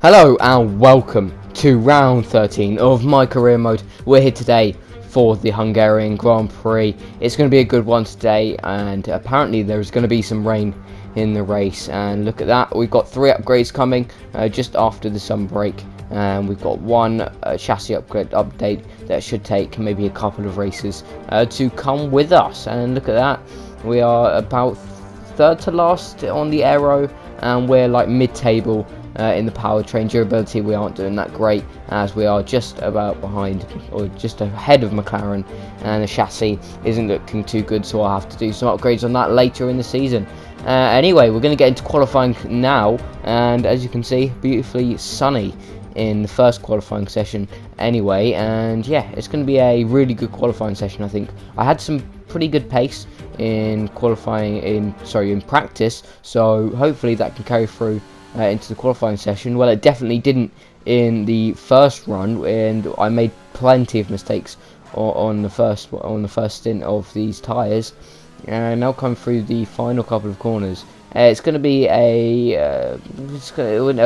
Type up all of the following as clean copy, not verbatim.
Hello and welcome to round 13 of my career mode. We're here today for the Hungarian Grand Prix. It's going to be a good one today, and apparently there's going to be some rain in the race. And look at that, we've got 3 upgrades coming just after the summer break, and we've got one chassis update that should take maybe a couple of races to come with us. And look at that, we are about third to last on the aero, and we're like mid-table in the powertrain. Durability, we aren't doing that great, as we are just about behind or just ahead of McLaren, and the chassis isn't looking too good, so I'll have to do some upgrades on that later in the season. Anyway, we're going to get into qualifying now, and as you can see, beautifully sunny in the first qualifying session anyway, and yeah, it's going to be a really good qualifying session. I think I had some pretty good pace in qualifying in practice, so hopefully that can carry through into the qualifying session. Well, it definitely didn't in the first run, and I made plenty of mistakes on the first stint of these tyres. And now come through the final couple of corners. It's going to be a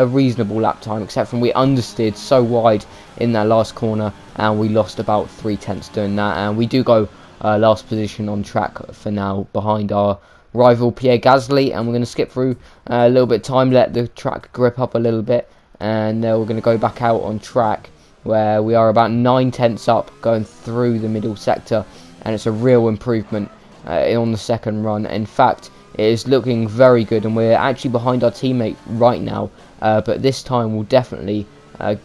reasonable lap time, except from we understeered so wide in that last corner, and we lost about 3/10 doing that. And we do go last position on track for now, behind our rival Pierre Gasly, and we're going to skip through a little bit of time, let the track grip up a little bit, and we're going to go back out on track where we are about 9/10 up going through the middle sector, and it's a real improvement on the second run. In fact, it is looking very good, and we're actually behind our teammate right now, but this time we'll definitely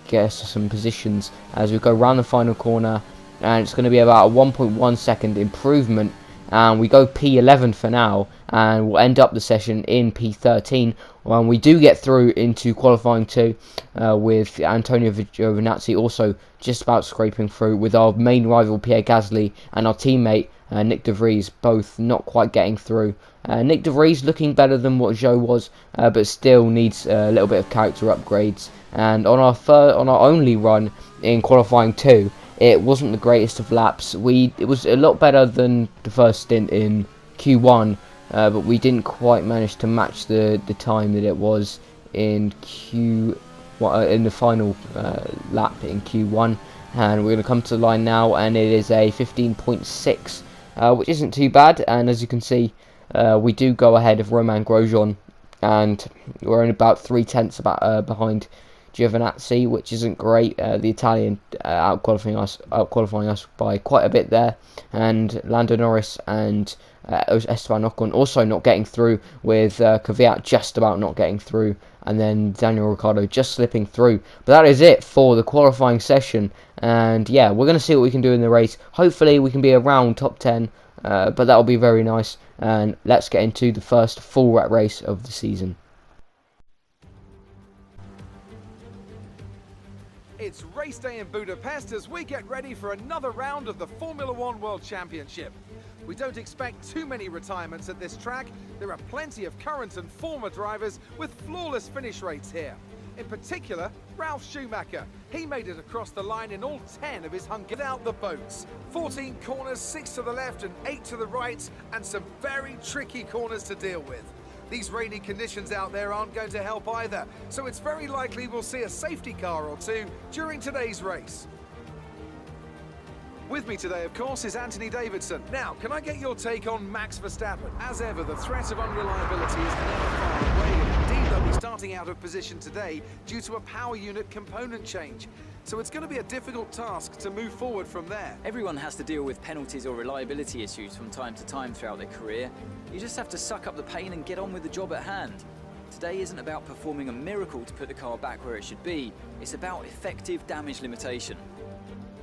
get us some positions as we go round the final corner, and it's going to be about a 1.1 second improvement. And we go P11 for now, and we'll end up the session in P13 when we do get through into qualifying 2 with Antonio Giovinazzi also just about scraping through, with our main rival Pierre Gasly and our teammate Nick De Vries both not quite getting through. Nick De Vries looking better than what Zhou was, but still needs a little bit of character upgrades. And on our only run in qualifying 2, it wasn't the greatest of laps. It was a lot better than the first stint in Q1, but we didn't quite manage to match the time that it was in in the final lap in Q1. And we're going to come to the line now, and it is a 15.6, which isn't too bad. And as you can see, we do go ahead of Romain Grosjean, and we're only about 3/10 behind Giovinazzi, which isn't great. The Italian outqualifying us by quite a bit there, and Lando Norris and Esteban Ocon also not getting through, with Kvyat just about not getting through, and then Daniel Ricciardo just slipping through. But that is it for the qualifying session, and yeah, we're going to see what we can do in the race. Hopefully we can be around top 10, but that'll be very nice. And let's get into the first full rat race of the season. It's race day in Budapest as we get ready for another round of the Formula One World Championship. We don't expect too many retirements at this track. There are plenty of current and former drivers with flawless finish rates here. In particular, Ralf Schumacher. He made it across the line in all 10 of his Hungarian without the boats. 14 corners, 6 to the left and 8 to the right, and some very tricky corners to deal with. These rainy conditions out there aren't going to help either, so it's very likely we'll see a safety car or two during today's race. With me today, of course, is Anthony Davidson. Now, can I get your take on Max Verstappen? As ever, the threat of unreliability is never far away, and indeed they'll be starting out of position today due to a power unit component change. So it's going to be a difficult task to move forward from there. Everyone has to deal with penalties or reliability issues from time to time throughout their career. You just have to suck up the pain and get on with the job at hand. Today isn't about performing a miracle to put the car back where it should be. It's about effective damage limitation.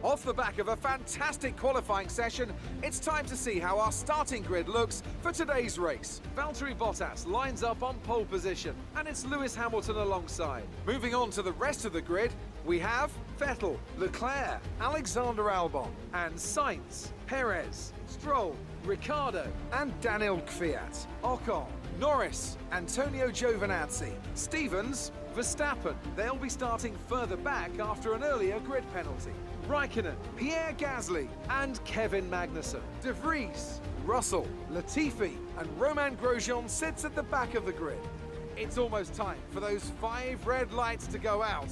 Off the back of a fantastic qualifying session, it's time to see how our starting grid looks for today's race. Valtteri Bottas lines up on pole position, and it's Lewis Hamilton alongside. Moving on to the rest of the grid, we have Vettel, Leclerc, Alexander Albon, and Sainz, Perez, Stroll, Ricciardo, and Daniel Kvyat. Ocon, Norris, Antonio Giovinazzi, Stevens, Verstappen. They'll be starting further back after an earlier grid penalty. Raikkonen, Pierre Gasly, and Kevin Magnussen. De Vries, Russell, Latifi, and Romain Grosjean sits at the back of the grid. It's almost time for those 5 red lights to go out.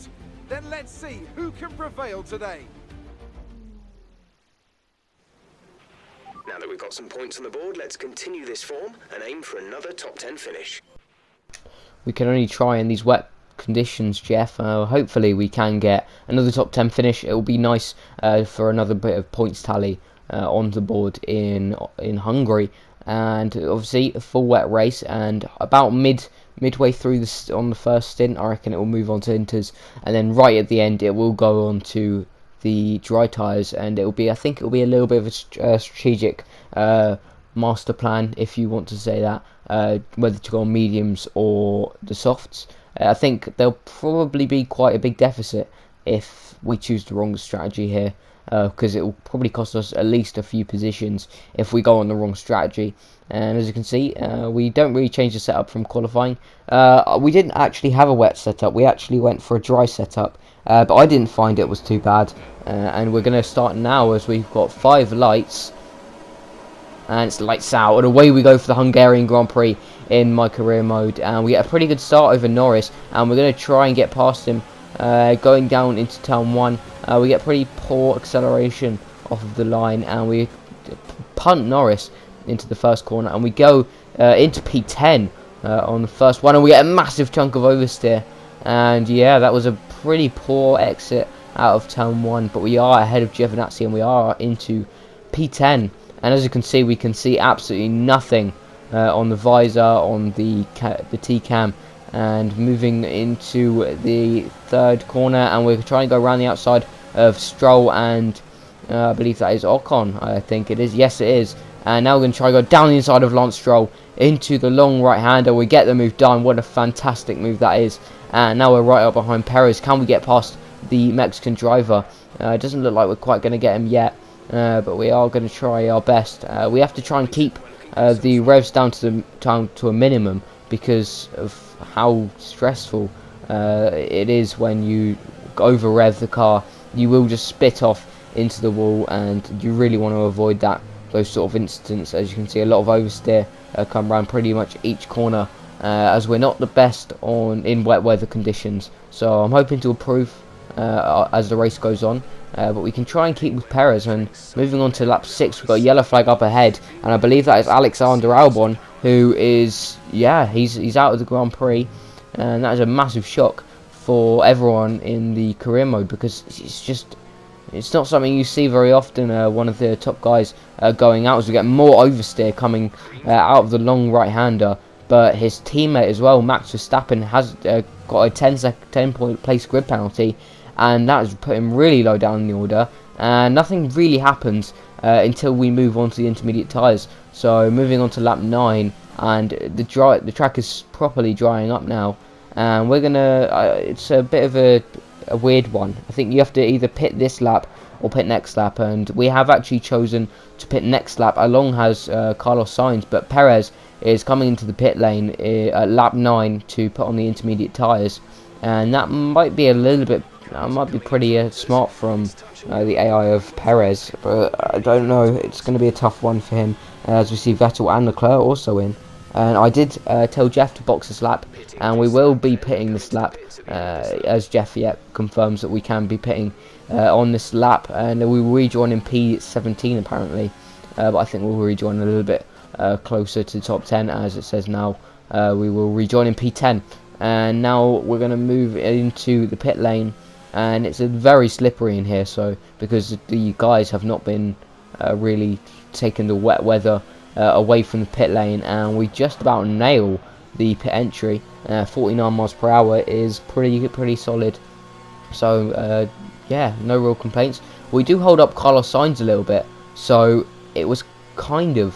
Then let's see who can prevail today. Now that we've got some points on the board, let's continue this form and aim for another top 10 finish. We can only try in these wet conditions, Jeff. Hopefully we can get another top 10 finish. It will be nice for another bit of points tally on the board in Hungary. And obviously a full wet race, and about midway through this on the first stint, I reckon it will move on to inters, and then right at the end it will go on to the dry tyres, and I think it will be a little bit of a strategic master plan, if you want to say that, whether to go on mediums or the softs. I think there'll probably be quite a big deficit if we choose the wrong strategy here, because it will probably cost us at least a few positions if we go on the wrong strategy. And as you can see, we don't really change the setup from qualifying. We didn't actually have a wet setup, we actually went for a dry setup, but I didn't find it was too bad. And we're going to start now as we've got 5 lights, and it's lights out, and away we go for the Hungarian Grand Prix in my career mode. And we get a pretty good start over Norris, and we're going to try and get past him going down into turn 1. We get pretty poor acceleration off of the line, and we punt Norris into the first corner, and we go into P10 on the first one, and we get a massive chunk of oversteer. And yeah, that was a pretty poor exit out of turn 1, but we are ahead of Giovinazzi, and we are into P10. And as you can see, we can see absolutely nothing on the visor, on the T-cam. And moving into the third corner, and we're trying to go around the outside of Stroll, and I believe that is Ocon. I think it is. Yes, it is. And now we're going to try to go down the inside of Lance Stroll into the long right-hander. We get the move done. What a fantastic move that is. And now we're right up behind Perez. Can we get past the Mexican driver? It doesn't look like we're quite going to get him yet, but we are going to try our best. We have to try and keep the revs down to a minimum, because of how stressful it is when you over rev the car. You will just spit off into the wall, and you really want to avoid those sort of incidents. As you can see, a lot of oversteer come around pretty much each corner, as we're not the best in wet weather conditions. So I'm hoping to improve as the race goes on, but we can try and keep with Perez. And moving on to lap 6, we've got a yellow flag up ahead, and I believe that is Alexander Albon, who is, he's out of the Grand Prix, and that is a massive shock for everyone in the career mode, because it's not something you see very often. One of the top guys going out, as we get more oversteer coming out of the long right-hander. But his teammate as well, Max Verstappen, has got a 10-point place grid penalty, and that has put him really low down in the order. And nothing really happens until we move on to the intermediate tyres. So moving on to lap 9, and the track is properly drying up now, and we're gonna it's a bit of a weird one. I think you have to either pit this lap or pit next lap, and we have actually chosen to pit next lap. Along has Carlos Sainz, but Perez is coming into the pit lane at lap 9 to put on the intermediate tyres, and that might be pretty smart from the AI of Perez, but I don't know. It's going to be a tough one for him, as we see Vettel and Leclerc also in. And I did tell Jeff to box this lap, and we will be pitting this lap, as Jeff confirms that we can be pitting on this lap, and we will rejoin in P17 apparently, but I think we'll rejoin a little bit closer to the top 10, as it says now. We will rejoin in P10, and now we're going to move into the pit lane, and it's very slippery in here, so because the guys have not been really taking the wet weather away from the pit lane, and we just about nail the pit entry. 49 miles per hour is pretty solid, so no real complaints. We do hold up Carlos Sainz a little bit, so it was kind of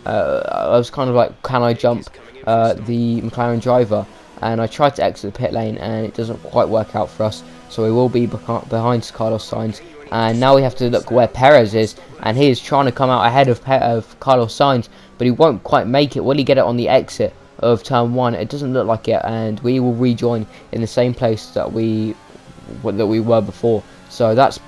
I was kind of like, can I jump the McLaren driver? And I tried to exit the pit lane, and it doesn't quite work out for us, so we will be behind Carlos Sainz. And now we have to look where Perez is, and he is trying to come out ahead of Carlos Sainz, but he won't quite make it. Will he get it on the exit of turn 1? It doesn't look like it, and we will rejoin in the same place that we were before. So that's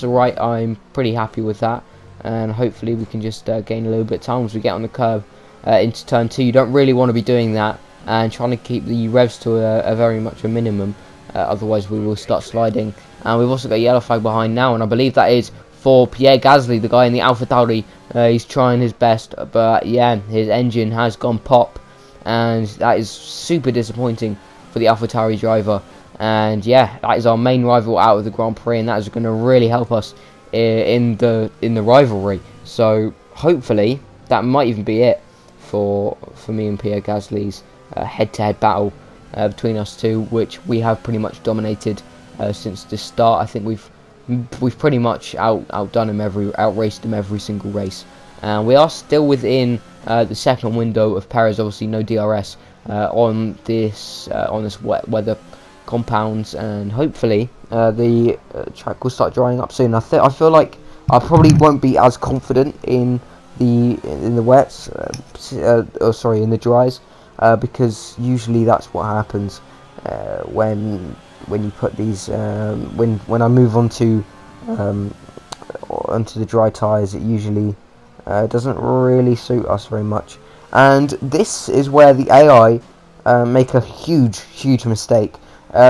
alright. I'm pretty happy with that, and hopefully we can just gain a little bit of time as we get on the curb into turn 2. You don't really want to be doing that, and trying to keep the revs to a very much a minimum. Otherwise we will start sliding. And we've also got a yellow flag behind now, and I believe that is for Pierre Gasly, the guy in the AlphaTauri. He's trying his best, but yeah, his engine has gone pop, and that is super disappointing for the AlphaTauri driver. And yeah, that is our main rival out of the Grand Prix, and that is going to really help us in the rivalry. So hopefully that might even be it for me and Pierre Gasly's head-to-head battle between us two, which we have pretty much dominated since the start. I think we've pretty much outdone him, outraced him every single race, and we are still within the second window of Perez. Obviously, no DRS on this wet weather compounds, and hopefully the track will start drying up soon. I feel like I probably won't be as confident in the wets, in the dries, because usually that's what happens when you put these when I move onto the dry tyres. It usually doesn't really suit us very much, and this is where the AI make a huge mistake.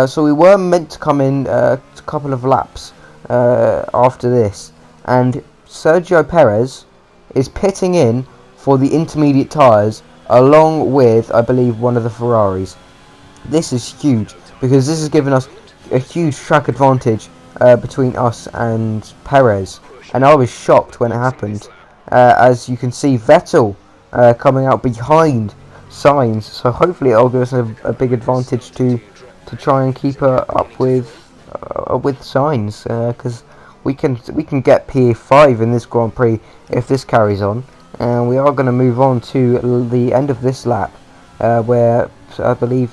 So we were meant to come in a couple of laps after this, and Sergio Perez is pitting in for the intermediate tyres along with, I believe, one of the Ferraris. This is huge, because this has given us a huge track advantage between us and Perez, and I was shocked when it happened. As you can see, Vettel coming out behind Sainz, so hopefully it'll give us a big advantage to try and keep up with Sainz, because we can get P5 in this Grand Prix if this carries on. And we are going to move on to the end of this lap, where I believe,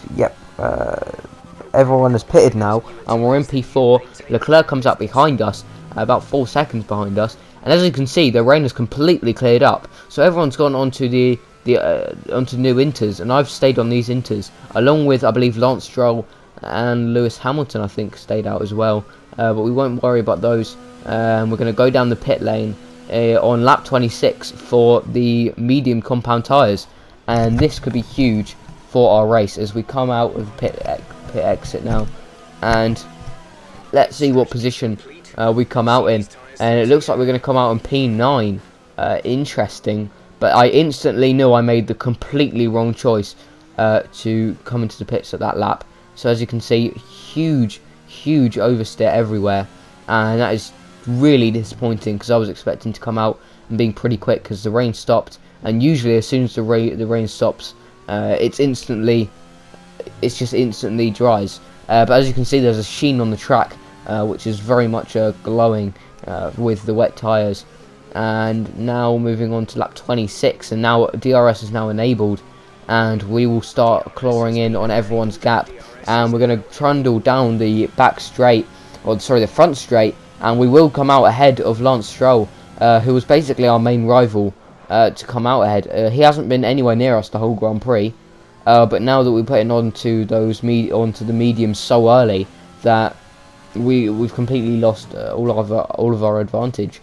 everyone has pitted now, and we're in P4. Leclerc comes up behind us, about 4 seconds behind us, and as you can see, the rain has completely cleared up. So everyone's gone onto onto new inters, and I've stayed on these inters, along with, I believe, Lance Stroll and Lewis Hamilton, I think, stayed out as well. But we won't worry about those. We're going to go down the pit lane on lap 26 for the medium compound tyres, and this could be huge for our race as we come out of the pit exit now. And let's see what position we come out in, and it looks like we're going to come out in P9. Interesting, but I instantly knew I made the completely wrong choice to come into the pits at that lap. So as you can see, huge oversteer everywhere, and that is really disappointing, because I was expecting to come out and being pretty quick, because the rain stopped, and usually as soon as the rain stops, it just instantly dries. But as you can see, there's a sheen on the track, which is very much glowing with the wet tyres. And now moving on to lap 26, and now DRS is now enabled, and we will start clawing in on everyone's gap, and we're going to trundle down the back straight, or sorry, the front straight, and we will come out ahead of Lance Stroll, who was basically our main rival to come out ahead. He hasn't been anywhere near us the whole Grand Prix, but now that we're putting onto the mediums so early, that we've completely lost all of our advantage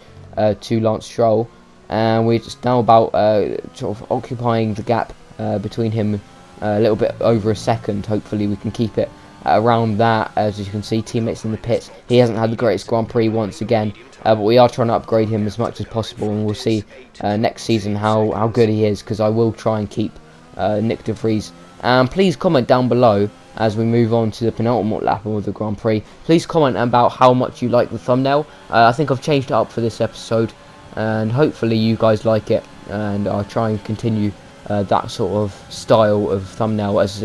to Lance Stroll, and we're just now about sort of occupying the gap between him a little bit over a second. Hopefully we can keep it around that. As you can see, teammates in the pits, he hasn't had the greatest Grand Prix once again, but we are trying to upgrade him as much as possible, and we'll see next season how good he is, because I will try and keep Nick De Vries. And please comment down below as we move on to the penultimate lap of the Grand Prix. Please comment about how much you like the thumbnail. I think I've changed it up for this episode, and hopefully you guys like it, and I'll try and continue that sort of style of thumbnail as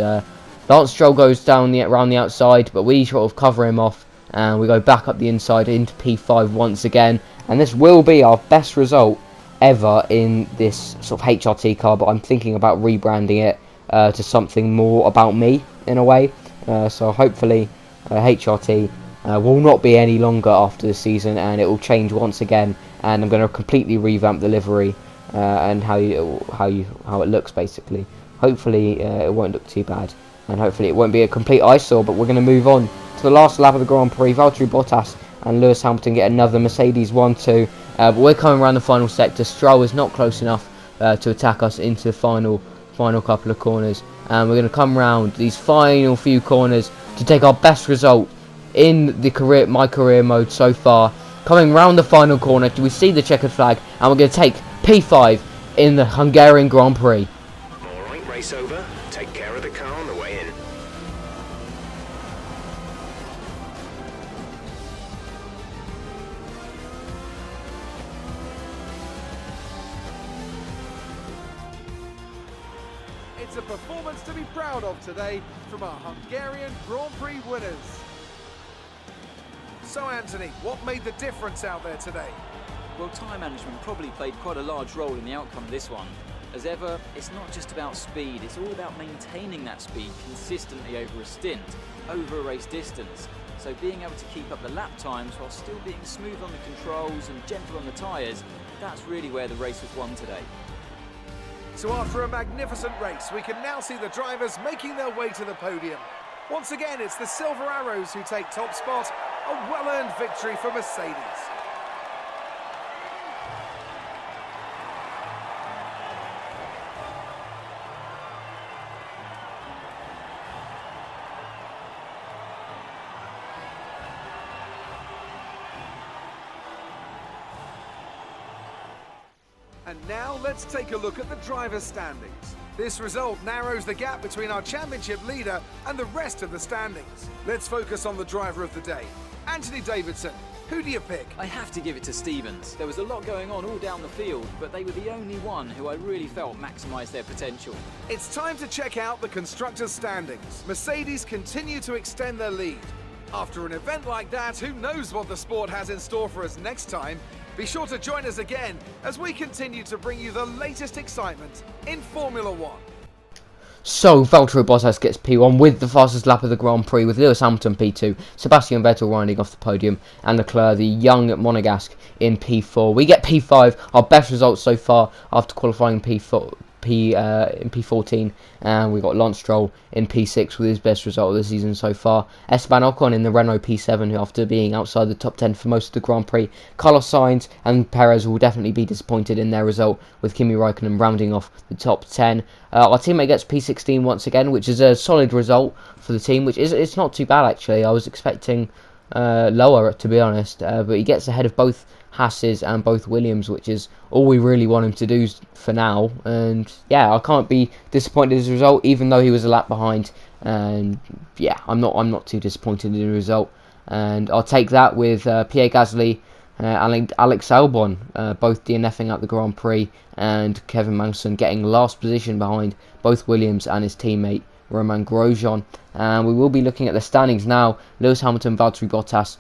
Lance Stroll goes down around the outside, but we sort of cover him off, and we go back up the inside into P5 once again, and this will be our best result ever in this sort of HRT car, but I'm thinking about rebranding it to something more about me in a way. So hopefully HRT will not be any longer after the season, and it will change once again, and I'm going to completely revamp the livery and how it looks basically. Hopefully it won't look too bad, and hopefully it won't be a complete eyesore. But we're going to move on to the last lap of the Grand Prix. Valtteri Bottas and Lewis Hamilton get another Mercedes 1-2, but we're coming around the final sector. Stroll is not close enough to attack us into the final couple of corners, and we're going to come round these final few corners to take our best result in the my career mode so far. Coming round the final corner, we see the checkered flag, and we're going to take P5 in the Hungarian Grand Prix. Alright, race over. Take care of the car on the way in. It's a performance to be proud of today from our Hungarian Grand Prix winners. So Anthony, what made the difference out there today? Well, time management probably played quite a large role in the outcome of this one. As ever, it's not just about speed, it's all about maintaining that speed consistently over a stint, over a race distance. So being able to keep up the lap times while still being smooth on the controls and gentle on the tyres, that's really where the race was won today. So after a magnificent race, we can now see the drivers making their way to the podium. Once again, it's the Silver Arrows who take top spot, a well-earned victory for Mercedes. And now let's take a look at the driver's standings. This result narrows the gap between our championship leader and the rest of the standings. Let's focus on the driver of the day. Anthony Davidson, who do you pick? I have to give it to Stevens. There was a lot going on all down the field, but they were the only one who I really felt maximised their potential. It's time to check out the constructors' standings. Mercedes continue to extend their lead. After an event like that, who knows what the sport has in store for us next time? Be sure to join us again as we continue to bring you the latest excitement in Formula One. So, Valtteri Bottas gets P1 with the fastest lap of the Grand Prix, with Lewis Hamilton P2, Sebastian Vettel riding off the podium, and Leclerc, the young Monegasque, in P4. We get P5, our best result so far after qualifying in P14, and we got Lance Stroll in P6 with his best result of the season so far. Esteban Ocon in the Renault P7, who after being outside the top 10 for most of the Grand Prix. Carlos Sainz and Perez will definitely be disappointed in their result, with Kimi Raikkonen rounding off the top 10. Our teammate gets P16 once again, which is a solid result for the team, which is it's not too bad actually. I was expecting lower, to be honest, but he gets ahead of both Haas's and both Williams, which is all we really want him to do for now. And yeah, I can't be disappointed in his result, even though he was a lap behind. And yeah, I'm not too disappointed in the result, and I'll take that with Pierre Gasly and Alex Albon both DNFing at the Grand Prix, and Kevin Magnussen getting last position behind both Williams and his teammate Romain Grosjean. And we will be looking at the standings now. Lewis Hamilton, Valtteri Bottas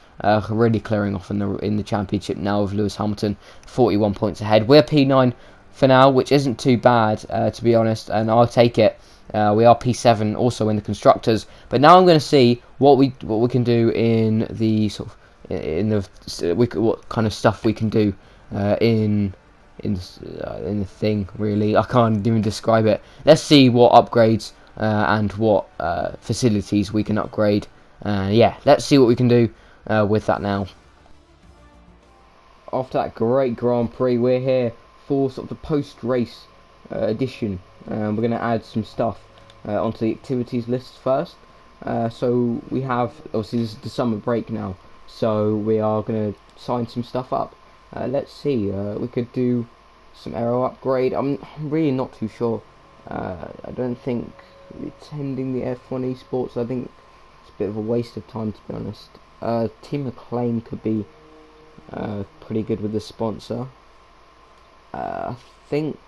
really clearing off in the championship now, with Lewis Hamilton 41 points ahead. We're P9 for now, which isn't too bad to be honest, and I'll take it. We are P7 also in the constructors, but now I'm going to see what we can do in the sort of what kind of stuff we can do in the thing. Really, I can't even describe it. Let's see what upgrades and what facilities we can upgrade. Yeah, let's see what we can do with that now. After that great Grand Prix, we're here for sort of the post-race edition. We're going to add some stuff onto the activities list first. So we have, obviously this is the summer break now, so we are going to sign some stuff up. Let's see, we could do some aero upgrade. I'm really not too sure. I don't think attending the F1 Esports, I think it's a bit of a waste of time, to be honest. Team McLean could be pretty good with the sponsor. I think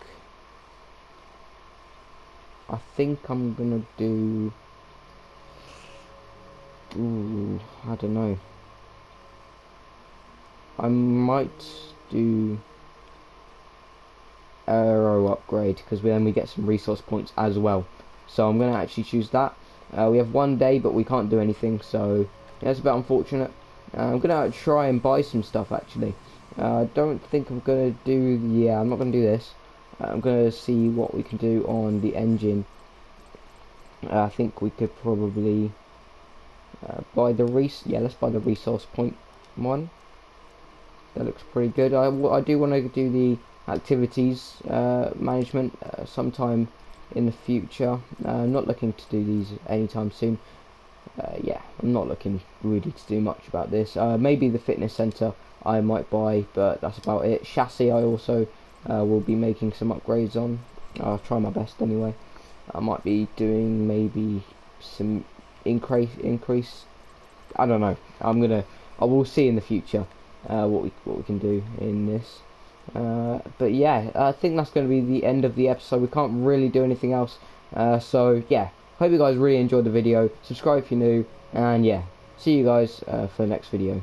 I'm gonna do. I don't know. I might do aero upgrade, because then we get some resource points as well. So I'm gonna actually choose that. We have one day, but we can't do anything, so that's a bit unfortunate. I'm gonna try and buy some stuff actually. I don't think I'm gonna do. Yeah, I'm not gonna do this. I'm gonna see what we can do on the engine. I think we could probably buy the let's buy the resource point one. That looks pretty good. I do want to do the activities management sometime in the future. I'm not looking to do these anytime soon. Yeah, I'm not looking really to do much about this. Maybe the fitness centre I might buy, but that's about it. Chassis I also will be making some upgrades on. I'll try my best anyway. I might be doing maybe some increase. I don't know. I will see in the future what we can do in this. But yeah, I think that's going to be the end of the episode. We can't really do anything else. So yeah, hope you guys really enjoyed the video. Subscribe if you're new, and yeah, see you guys for the next video.